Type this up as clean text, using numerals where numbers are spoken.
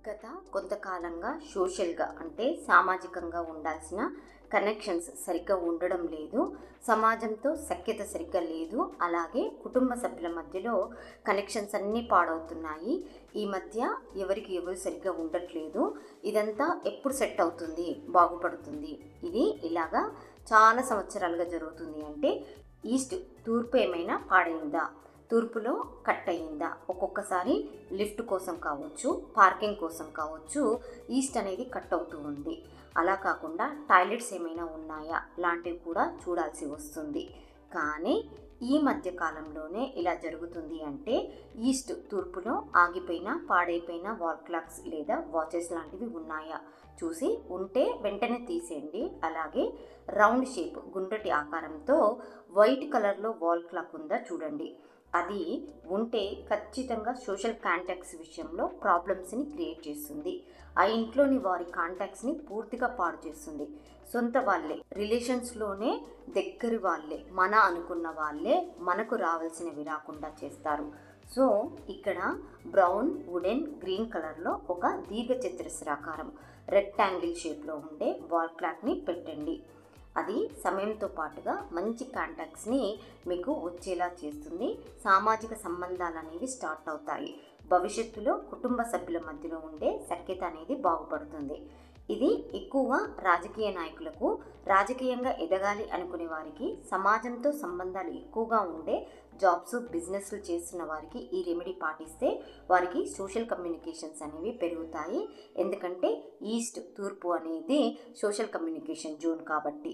గత కొంతకాలంగా సోషల్గా అంటే సామాజికంగా ఉండాల్సిన కనెక్షన్స్ సరిగ్గా ఉండడం లేదు. సమాజంతో సఖ్యత సరిగ్గా లేదు. అలాగే కుటుంబ సభ్యుల మధ్యలో కనెక్షన్స్ అన్నీ పాడవుతున్నాయి. ఈ మధ్య ఎవరికి ఎవరు సరిగ్గా ఉండట్లేదు. ఇదంతా ఎప్పుడు సెట్ అవుతుంది, బాగుపడుతుంది? ఇది ఇలాగా చాలా సంవత్సరాలుగా జరుగుతుంది. అంటే ఈస్ట్ తూర్పు ఏమైనా పాడైందా, తూర్పులో కట్ అయ్యిందా? ఒక్కొక్కసారి లిఫ్ట్ కోసం కావచ్చు, పార్కింగ్ కోసం కావచ్చు, ఈస్ట్ అనేది కట్ అవుతూ ఉంది. అలా కాకుండా టాయిలెట్స్ ఏమైనా ఉన్నాయా లాంటివి కూడా చూడాల్సి వస్తుంది. కానీ ఈ మధ్య కాలంలోనే ఇలా జరుగుతుంది. అంటే ఈస్ట్ తూర్పులో ఆగిపోయిన పాడైపోయిన వాల్ క్లాక్స్ లేదా వాచెస్ లాంటివి ఉన్నాయా చూసి, ఉంటే వెంటనే తీసేయండి. అలాగే రౌండ్ షేప్ గుండ్రటి ఆకారంతో వైట్ కలర్లో వాల్ క్లాక్ ఉందా చూడండి. అది ఉంటే ఖచ్చితంగా సోషల్ కాంటాక్ట్స్ విషయంలో ప్రాబ్లమ్స్ని క్రియేట్ చేస్తుంది. ఆ ఇంట్లోని వారి కాంటాక్ట్స్ని పూర్తిగా పాడు చేస్తుంది. సొంత వాళ్ళే, రిలేషన్స్లోనే దగ్గరి వాళ్ళే, మన అనుకున్న వాళ్ళే మనకు రావాల్సినవి రాకుండా చేస్తారు. సో ఇక్కడ బ్రౌన్, వుడెన్, గ్రీన్ కలర్లో ఒక దీర్ఘ చతురస్రాకారం రెక్టాంగిల్ షేప్లో ఉండే వాల్ క్లాక్ని పెట్టండి. అది సమయంతో పాటుగా మంచి కాంటాక్ట్స్ని మీకు వచ్చేలా చేస్తుంది. సామాజిక సంబంధాలు అనేవి స్టార్ట్ అవుతాయి. భవిష్యత్తులో కుటుంబ సభ్యుల మధ్యలో ఉండే సఖ్యత అనేది బాగుపడుతుంది. ఇది ఎక్కువగా రాజకీయ నాయకులకు, రాజకీయంగా ఎదగాలి అనుకునే వారికి, సమాజంతో సంబంధాలు ఎక్కువగా ఉండే జాబ్స్, బిజినెస్లు చేస్తున్న వారికి ఈ రెమెడీ పాటిస్తే వారికి సోషల్ కమ్యూనికేషన్స్ అనేవి పెరుగుతాయి. ఎందుకంటే ఈస్ట్ తూర్పు అనేది సోషల్ కమ్యూనికేషన్ జోన్ కాబట్టి.